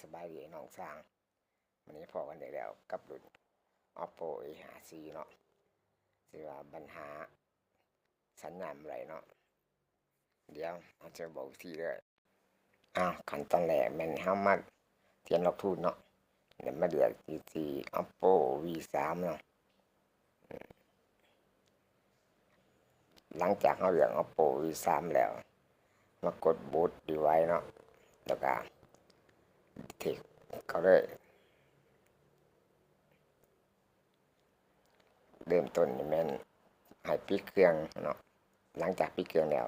สบายดีน้องสร้างวันนี้พอกันได้แล้วกับรุ่น Oppo A5C เนาะสิว่าปัญหาสัญญาณอะไรเนาะเดี๋ยวเราจะบอกทีเลยขั้นตอนแรกแม่นเฮามาเทียนล็อกทูนเนาะเดี๋ยวมาเดือดที่ Oppo V3 เนาะหลังจากเราเลือก Oppo V3 แล้วมากดบูตดีไว้เนาะแล้วก็เทคเขาเลยเริ่มต้นนี่แม่นให้ปิดเครื่องเนาะหลังจากปิดเครื่องแล้ว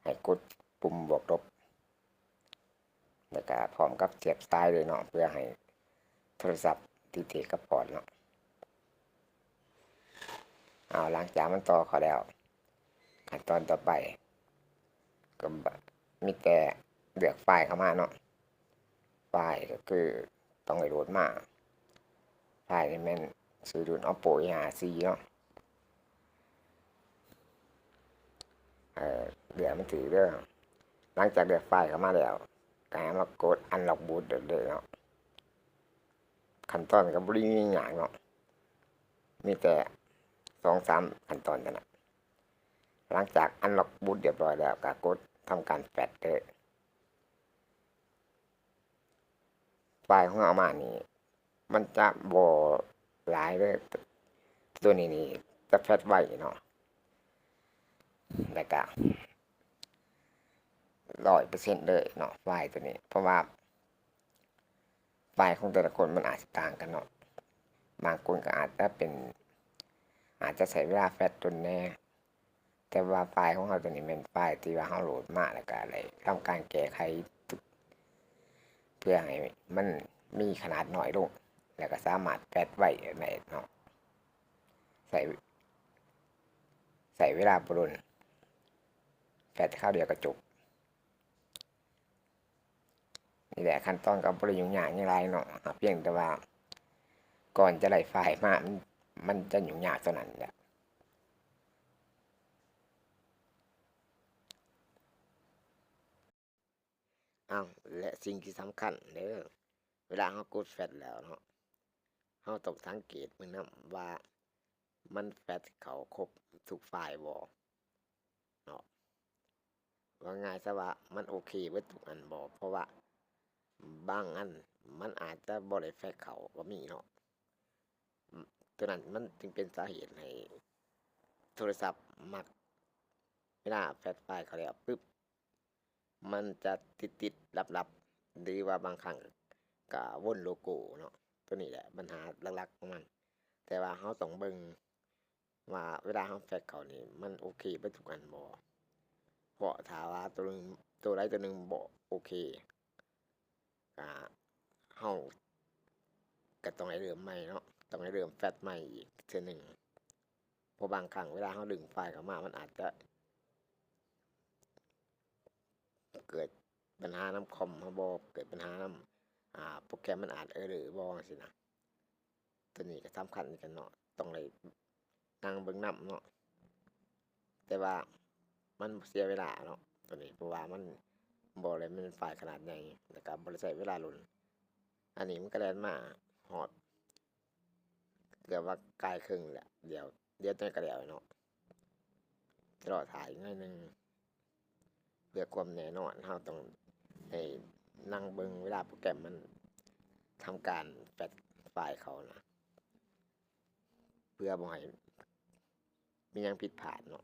ให้กดปุ่มบวกลบแล้วก็พร้อมกับเสียบสายเลยเนาะเพื่อให้โทรศัพท์ติดกับพอร์ตเนาะหลังจากมันต่อเข้าแล้วขั้นตอนต่อไปก็มีแต่เลือกไฟล์เข้ามาเนาะไฟล์ก็คือต้องไปโหลดมาไฟล์นี่แม่นซื้อรุ่น Oppo A5C เนาะเดี๋ยวมันถือเรื่องหลังจากเลือกไฟล์เข้ามาแล้วก็ให้มากด Unlock Boot เลยเนาะขั้นตอนก็บ่ได้ยากเนาะมีแต่2-3ขั้นตอนเท่านั้นหลังจาก Unlock Boot เรียบร้อยแล้วก็กดทำการแฟลชเลยไฟล์ของเรามานี่มันจะบ่หลายเลยตัวนี้จะแฟลชไว้เนาะแล้วก็100%เลยเนาะไฟล์ตัวนี้เพราะว่าไฟล์ของแต่ละคนมันอาจจะต่างกันเนาะบางคนก็อาจจะใช้เวลาแฟลชจนแน่แต่ว่าไฟล์ของเราตัวนี้เป็นไฟล์ที่ว่าเราโหลดมาแล้วก็อะไรทำการแก้ไขเพื่อให้มันมีขนาดน้อยลงแล้วก็สามารถแฟลชไว้ได้เนาะใส่เวลาบ่โดนแฟลชคราวเดียวก็จบนี่แหละขั้นตอนก็บ่ได้ยุ่งยากอย่างไรเนาะเพียงแต่ว่าก่อนจะได้ไฟล์มามันจะยุ่งยากเท่านั้นแหละและสิ่งที่สำคัญเด้อเวลาเรากดแฟลชแล้วเนาะเราต้องสังเกตมื้อนำว่ามันแฟลชเข้าครบทุกไฟล์บ่เนาะว่าง่ายซะว่ามันโอเคเบิดทุกอันบ่เพราะว่าบางอันมันอาจจะบ่ได้แฟลชเข้าก็มีเนาะตัวนั้นมันจึงเป็นสาเหตุให้โทรศัพท์มักเวลาแฟลชไฟล์เข้าแล้วปึ๊บมันจะติดๆลับๆหรือว่าบางครั้งก็วนโลโกเนาะตัวนี้แหละปัญหาหลักๆของมันแต่ว่าเราต้องเบิ่งว่าเวลาเราแฟลชเข้านี่มันโอเคเบิดทุกอันบ่เพราะถ้าว่าตัวใดตัวหนึ่งบ่โอเคก็เราก็ต้องให้เริ่มใหม่เนาะต้องให้เริ่มแฟลชใหม่อีกเทื่อหนึ่งเพราะบางครั้งเวลาเราดึงไฟล์เข้ามามันอาจจะเกิดปัญหานำคอมเราบ่เกิดปัญหานำโปรแกรมมันอาจหรือบ่จังซี่นะตัวนี้ก็สำคัญเหมือนกันเนาะต้องได้นั่งเบิ่งนำเนาะแต่ว่ามันเสียเวลาเนาะตัวนี้เพราะว่ามันบ่ได้มันไฟล์ขนาดใหญ่แล้วก็บ่ได้ใช้เวลาโดนอันนี้มันก็แล่นมาฮอดเกือบว่าใกล้ครึ่งแล้วเดี๋ยวตัวนี้ก็แล้วเนาะจะรอถ่ายอีกหน่อยหนึ่งเพื่อความแน่นอนเราต้องให้นั่งเบิ่งเวลาโปรแกรมมันทำการแฟลชไฟล์เขานะเพื่อบ่ให้มีหยังผิดพลาดเนาะ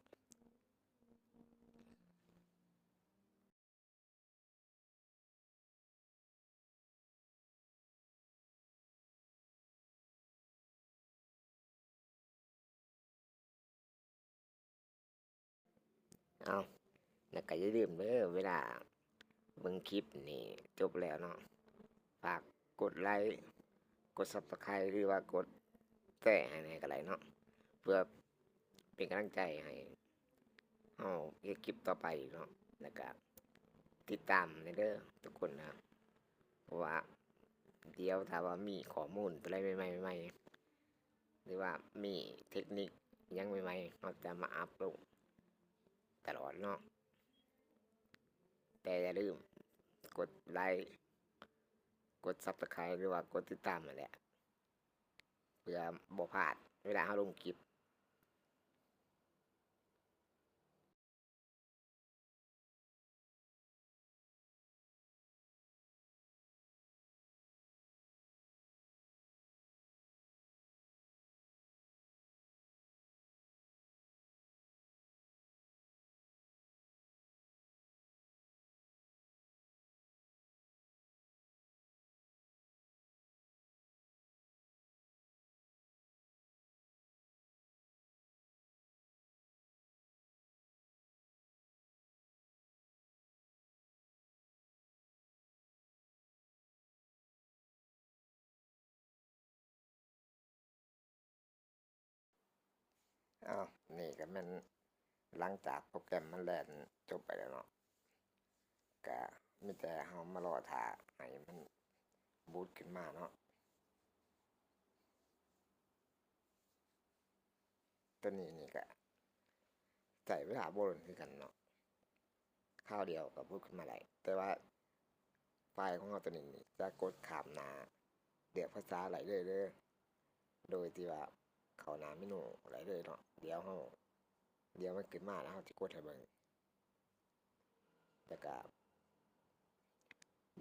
เอาแล้วก็อย่าลืมเด้อเวลาเบิ่งคลิปนี่จบแล้วเนาะฝากกดไลค์กด Subscribe หรือว่ากดแชร์ให้แหน่ก็ได้เนาะเพื่อเป็นกำลังใจให้เราเฮ็ดคลิปต่อไปเนาะแล้วก็ติดตามเด้อทุกคนนะเพราะว่าเดี๋ยวถ้าว่ามีข้อมูลอะไรใหม่ๆหรือว่ามีเทคนิคหยังใหม่ๆเราจะมาอัปโหลดตลอดเนาะแต่อย่าลืมกดไลค์ กด Subscribe หรือว่ากดติดตามนั่นแหละเพื่อบ่พลาดเวลาเราลงคลิปอ้าวนี่ก็แม่นหลังจากโปรแกรมมันแล่นจบไปแล้วเนาะก็มีแต่เฮามารอท่าให้มันบูตขึ้นมาเนาะตัวนี้นี่ก็ใช้เวลาบ่โดนคือกันเนาะคราวเดียวก็บูตขึ้นมาได้แต่ว่าไฟล์ของเราตัวนี้นี่จะกดข้ามหน้าเลือกภาษาไหลเลยเด้อโดยที่ว่าเข้าหน้าเมนูไหลเลยเนาะเดี๋ยวมันขึ้นมาแล้วเราจะกดให้เบิ่งแล้วก็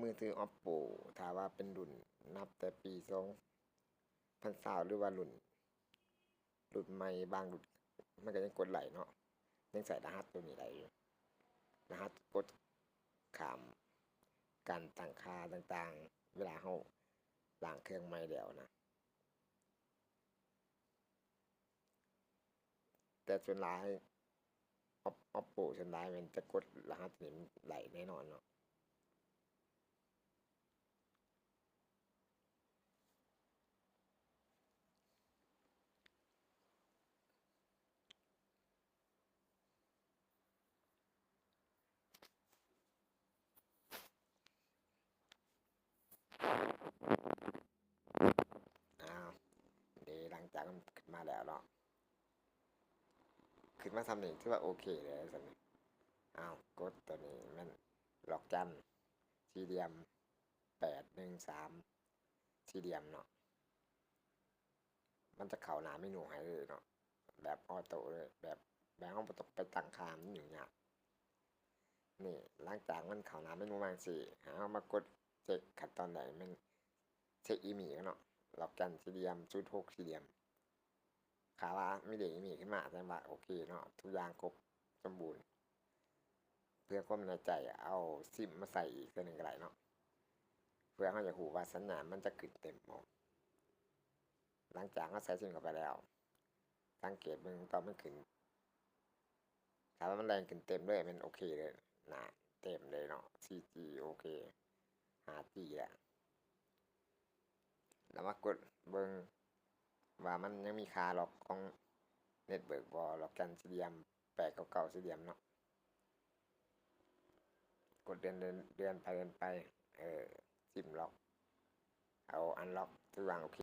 มือถือ Oppo ถ้าว่าเป็นรุ่นนับแต่ปี2020หรือว่ารุ่นใหม่บางรุ่นมันก็ยังกดไหลเนาะยังใส่รหัสตัวนี้ได้อยู่รหัสกดข้ามการตั้งค่าต่างๆเวลาเราล้างเครื่องใหม่แล้วนะแต่ส่วนหลาย Oppo ส่วนหลายมันจะกดรหัสนี้ไหลแน่นอนเนาะอ้าวนี่หลังจากมันขึ้นมาแล้วเนาะขึ้นมาทำนี่ถือว่าโอเคเลยสันอ้าวกดตัวนี้มันหลอกจันสี่เหลี่ยม813สี่เหลี่ยมเนาะมันจะเข้าหน้าเมนูให้เลยเนาะแบบออโต้เลยแบบห้องประตกไปตั้งค่ามันอยู่ยากนี่หลังจากมันเข้าหน้าเมนูมาสิเอามากดเช็คขั้นตอนไหนมันเช็คอีเมลเนาะหลอกจันสี่เหลี่ยม06สี่เหลี่ยมข่าวว่ามีเด็กอีเมลขึ้นมาแสดงว่าโอเคเนาะทุกอย่างครบสมบูรณ์เพื่อความแน่ใจเอาซิมมาใส่อีกตัวหนึ่งก็ได้เนาะเพื่อเขาจะหูว่าสัญญาณมันจะขึ้นเต็มหมดหลังจากเขาใส่ซิมเข้าไปแล้วสังเกตมึงตอนมันขึ้นถ้าว่ามันแรงขึ้นเต็มเลยมันโอเคเลยนะเต็มเลยเนาะ 4G โอเค 5G แหละแล้วมากดเบิ่งว่ามันยังมีค่าล็อกของเน็ตเบิร์กบ่ล็อกกันสี่เหลี่ยม899สี่เหลี่ยมเนาะกดเดือนไปซิมล็อกเอาอันล็อกทุกอย่างโอเค